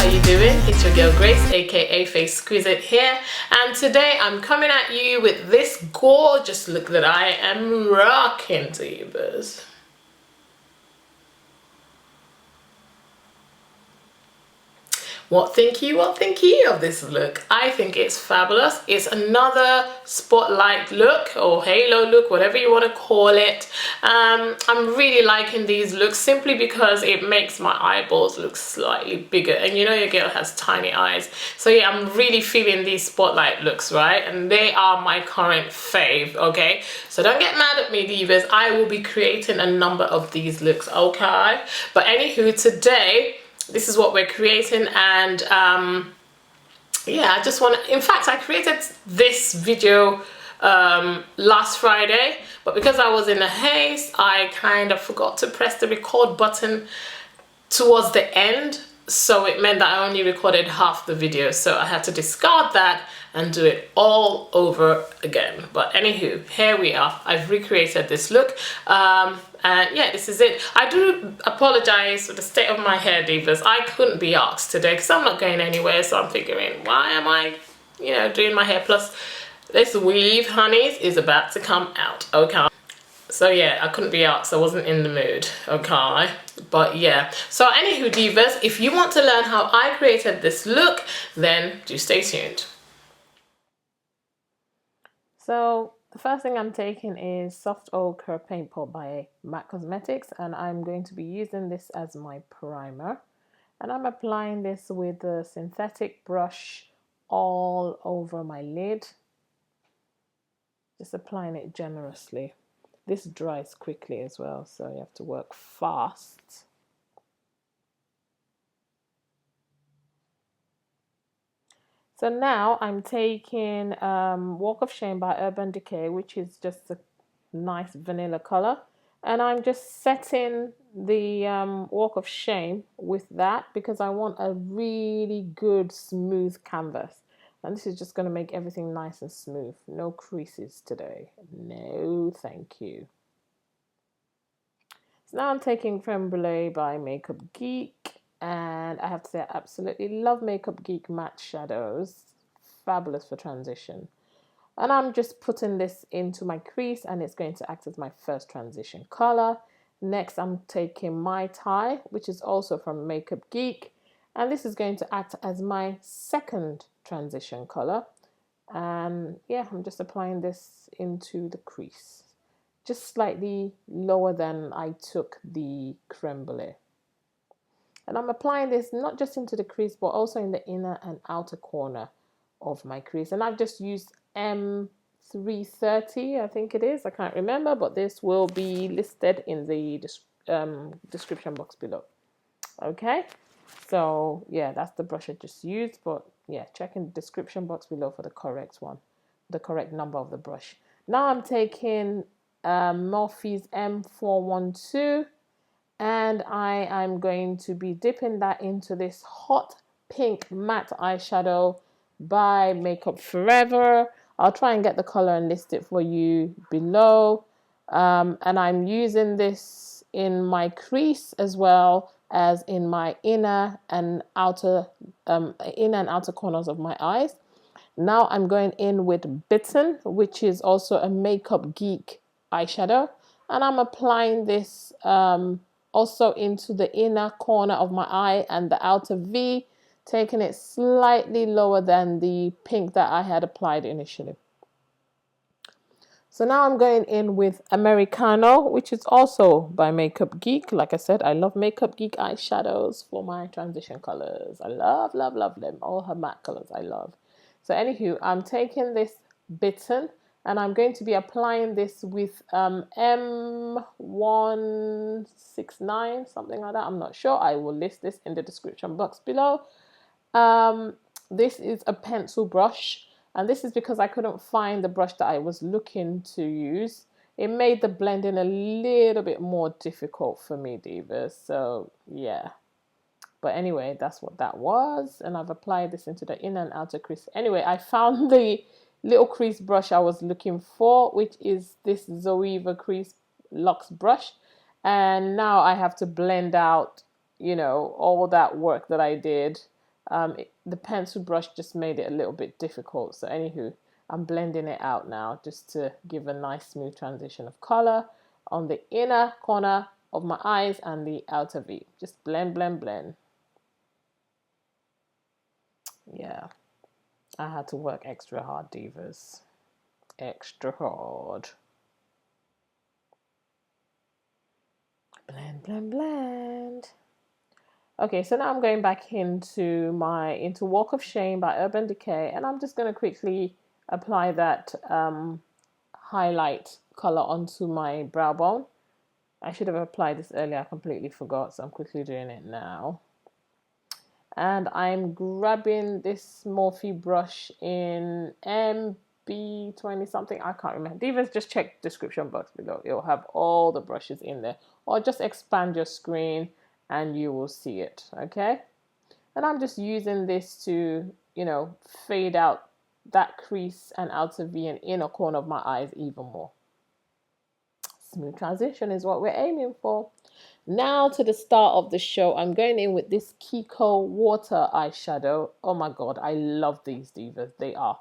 you doing? It's your girl Grace, aka FaceQuizite here, and today I'm coming at you with this gorgeous look that I am rocking to you, buzz. What think you of this look? I think it's fabulous. It's another spotlight look or halo look, whatever you want to call it. I'm really liking these looks simply because it makes my eyeballs look slightly bigger, and you know your girl has tiny eyes, so yeah, I'm really feeling these spotlight looks, right? And they are my current fave, okay? So don't get mad at me, divas. I will be creating a number of these looks, okay? But anywho, today this is what we're creating, and yeah, I just want to, in fact, I created this video last Friday, but because I was in a haste, I kind of forgot to press the record button towards the end, so it meant that I only recorded half the video, so I had to discard that and do it all over again. But anywho, here we are. I've recreated this look, and yeah, this is it. I do apologize for the state of my hair, divas. I couldn't be asked today because I'm not going anywhere, so I'm figuring, why am I, you know, doing my hair? Plus this weave, honeys, is about to come out, okay? So yeah, I couldn't be asked. I wasn't in the mood, okay? But yeah, so anywho, divas, if you want to learn how I created this look, then do stay tuned. So the first thing I'm taking is Soft Ochre Paint Pot by MAC Cosmetics, and I'm going to be using this as my primer. And I'm applying this with a synthetic brush all over my lid. Just applying it generously. This dries quickly as well, so you have to work fast. So now I'm taking Walk of Shame by Urban Decay, which is just a nice vanilla color. And I'm just setting the Walk of Shame with that because I want a really good smooth canvas. And this is just going to make everything nice and smooth. No creases today. No, thank you. So now I'm taking Creme Brule by Makeup Geek. And I have to say, I absolutely love Makeup Geek matte shadows. Fabulous for transition. And I'm just putting this into my crease, and it's going to act as my first transition color. Next, I'm taking My Tai, which is also from Makeup Geek. And this is going to act as my second transition color. And yeah, I'm just applying this into the crease. Just slightly lower than I took the Creme Brule. And I'm applying this not just into the crease, but also in the inner and outer corner of my crease. And I've just used M330, I think it is. I can't remember, but this will be listed in the description box below. Okay, so yeah, that's the brush I just used. But yeah, check in the description box below for the correct one, the correct number of the brush. Now I'm taking Morphe's M412. And I'm going to be dipping that into this hot pink matte eyeshadow by Makeup Forever. I'll try and get the color and list it for you below. And I'm using this in my crease as well as in my inner and outer corners of my eyes. Now I'm going in with Bitten, which is also a Makeup Geek eyeshadow, and I'm applying this also into the inner corner of my eye and the outer V, taking it slightly lower than the pink that I had applied initially. So now I'm going in with Americano, which is also by Makeup Geek. Like I said, I love Makeup Geek eyeshadows for my transition colors. I love, love, love them. All her matte colors I love. So anywho, I'm taking this Bitten, and I'm going to be applying this with M169, something like that. I'm not sure. I will list this in the description box below. This is a pencil brush, and this is because I couldn't find the brush that I was looking to use. It made the blending a little bit more difficult for me, divas. So yeah. But anyway, that's what that was. And I've applied this into the inner and outer crease. Anyway, I found the little crease brush I was looking for, which is this Zoeva Crease Luxe brush. And now I have to blend out, you know, all that work that I did The pencil brush just made it a little bit difficult. So anywho, I'm blending it out now just to give a nice smooth transition of color on the inner corner of my eyes and the outer V. Just blend, blend, blend. Yeah, I had to work extra hard, divas. Extra hard. Blend, blend, blend. Okay, so now I'm going back into Walk of Shame by Urban Decay, and I'm just going to quickly apply that highlight color onto my brow bone. I should have applied this earlier, I completely forgot, so I'm quickly doing it now. And I'm grabbing this Morphe brush in MB20 something, I can't remember. Divas, just check the description box below. It'll have all the brushes in there. Or just expand your screen and you will see it, okay? And I'm just using this to, you know, fade out that crease and outer V and inner corner of my eyes even more. Smooth transition is what we're aiming for. Now to the start of the show, I'm going in with this Kiko water eyeshadow. Oh my god, I love these divas. They are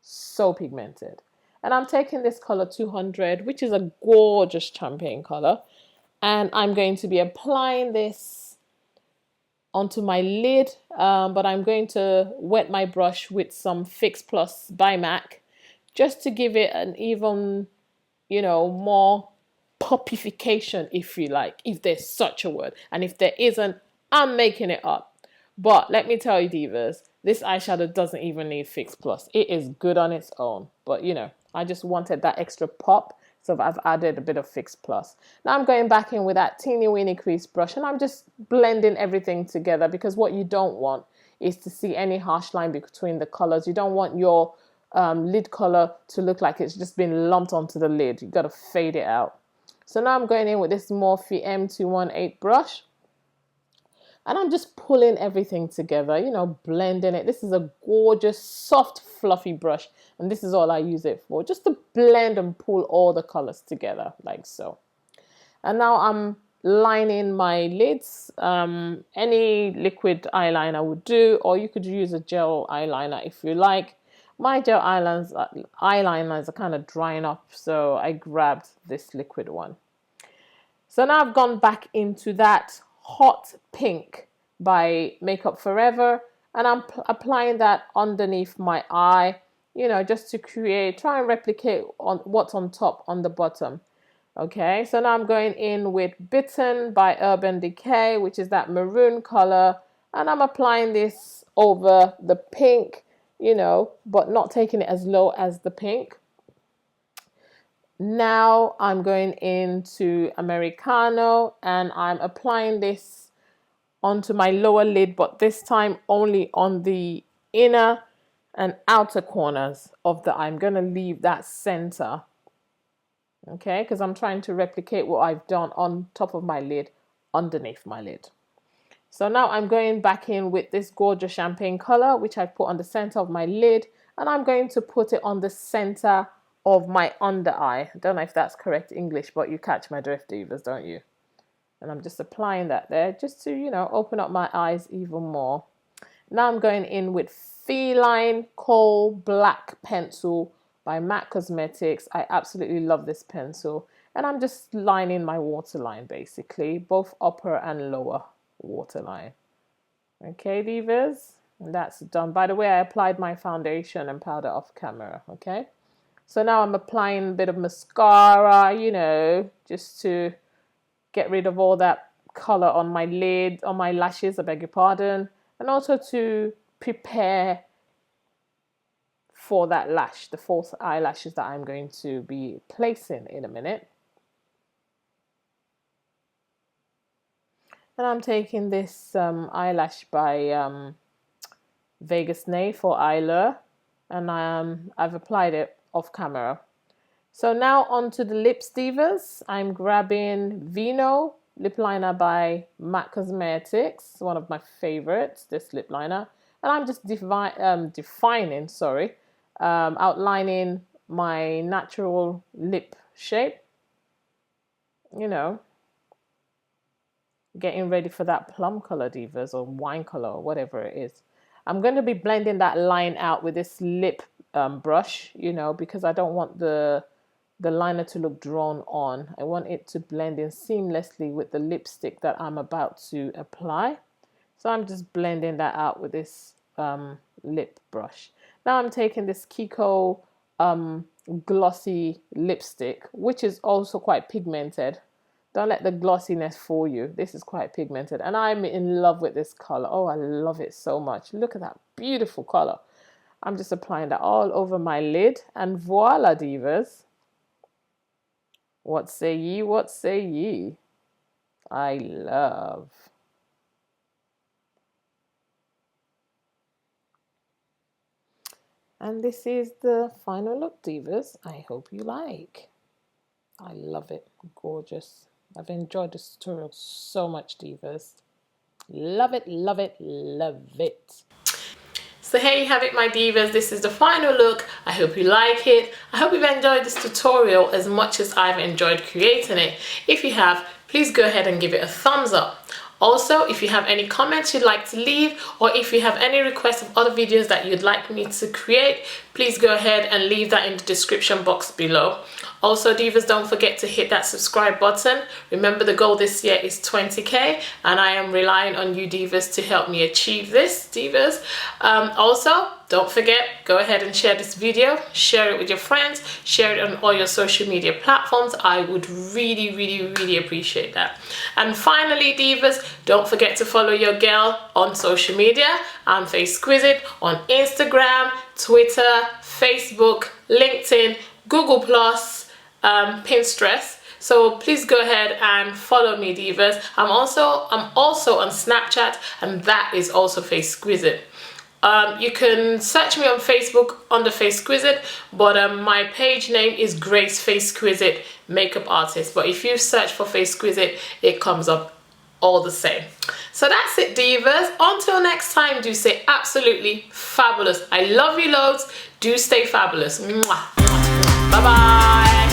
so pigmented. And I'm taking this color 200, which is a gorgeous champagne color. And I'm going to be applying this onto my lid, but I'm going to wet my brush with some Fix Plus by MAC just to give it an even, you know, more popification, if you like, if there's such a word. And if there isn't, I'm making it up. But let me tell you, divas, this eyeshadow doesn't even need Fix Plus. It is good on its own. But, you know, I just wanted that extra pop, so I've added a bit of Fix Plus. Now I'm going back in with that teeny weeny crease brush, and I'm just blending everything together, because what you don't want is to see any harsh line between the colors. You don't want your lid color to look like it's just been lumped onto the lid. You got to fade it out. So now I'm going in with this Morphe M218 brush, and I'm just pulling everything together, you know, blending it. This is a gorgeous, soft, fluffy brush, and this is all I use it for, just to blend and pull all the colors together, like so. And now I'm lining my lids. Any liquid eyeliner would do, or you could use a gel eyeliner if you like. My gel eyeliners are kind of drying up, so I grabbed this liquid one. So now I've gone back into that hot pink by Makeup Forever, and I'm applying that underneath my eye, you know, just to try and replicate on what's on top on the bottom. Okay, so now I'm going in with Bitten by Urban Decay, which is that maroon color, and I'm applying this over the pink, you know, but not taking it as low as the pink. Now I'm going into Americano, and I'm applying this onto my lower lid, but this time only on the inner and outer corners of the eye. I'm going to leave that center, okay, because I'm trying to replicate what I've done on top of my lid underneath my lid. So now I'm going back in with this gorgeous champagne color, which I put on the center of my lid, and I'm going to put it on the center of my under eye. I don't know if that's correct English, but you catch my drift, divas, don't you? And I'm just applying that there just to, you know, open up my eyes even more. Now I'm going in with Feline Coal Black Pencil by MAC Cosmetics. I absolutely love this pencil. And I'm just lining my waterline, basically, both upper and lower waterline. Okay, divas, and that's done. By the way, I applied my foundation and powder off camera, okay? So now I'm applying a bit of mascara, you know, just to get rid of all that color on my lid, on my lashes, I beg your pardon, and also to prepare for that lash, the false eyelashes that I'm going to be placing in a minute. And I'm taking this eyelash by Vegas Nay for Eyelure, and I've applied it off camera. So now onto the lips, divas. I'm grabbing Vino lip liner by MAC Cosmetics, one of my favorites, this lip liner. And I'm just outlining my natural lip shape, you know, getting ready for that plum color, divas, or wine color, or whatever it is. I'm going to be blending that line out with this lip brush, you know, because I don't want the liner to look drawn on. I want it to blend in seamlessly with the lipstick that I'm about to apply. So I'm just blending that out with this lip brush. Now I'm taking this Kiko glossy lipstick, which is also quite pigmented. Don't let the glossiness fool you. This is quite pigmented. And I'm in love with this color. Oh, I love it so much. Look at that beautiful color. I'm just applying that all over my lid. And voila, divas. What say ye? What say ye? I love. And this is the final look, divas. I hope you like. I love it. Gorgeous. I've enjoyed this tutorial so much, divas. Love it, love it, love it. So here you have it, my divas. This is the final look. I hope you like it. I hope you've enjoyed this tutorial as much as I've enjoyed creating it. If you have, please go ahead and give it a thumbs up. Also, if you have any comments you'd like to leave, or if you have any requests of other videos that you'd like me to create, please go ahead and leave that in the description box below. Also, divas, don't forget to hit that subscribe button. Remember, the goal this year is 20k, and I am relying on you divas to help me achieve this, divas. Also, don't forget, go ahead and share this video, share it with your friends, share it on all your social media platforms. I would really, really, really appreciate that. And finally, divas, don't forget to follow your girl on social media. I'm FaceQuizite on Instagram, Twitter, Facebook, LinkedIn, Google+, Pinterest. So please go ahead and follow me, divas. I'm also on Snapchat, and that is also FaceQuizite. You can search me on Facebook under FaceQuizite, but my page name is Grace FaceQuizite Makeup Artist. But if you search for FaceQuizite, it comes up all the same. So that's it, divas. Until next time, do stay absolutely fabulous. I love you loads. Do stay fabulous. Bye bye.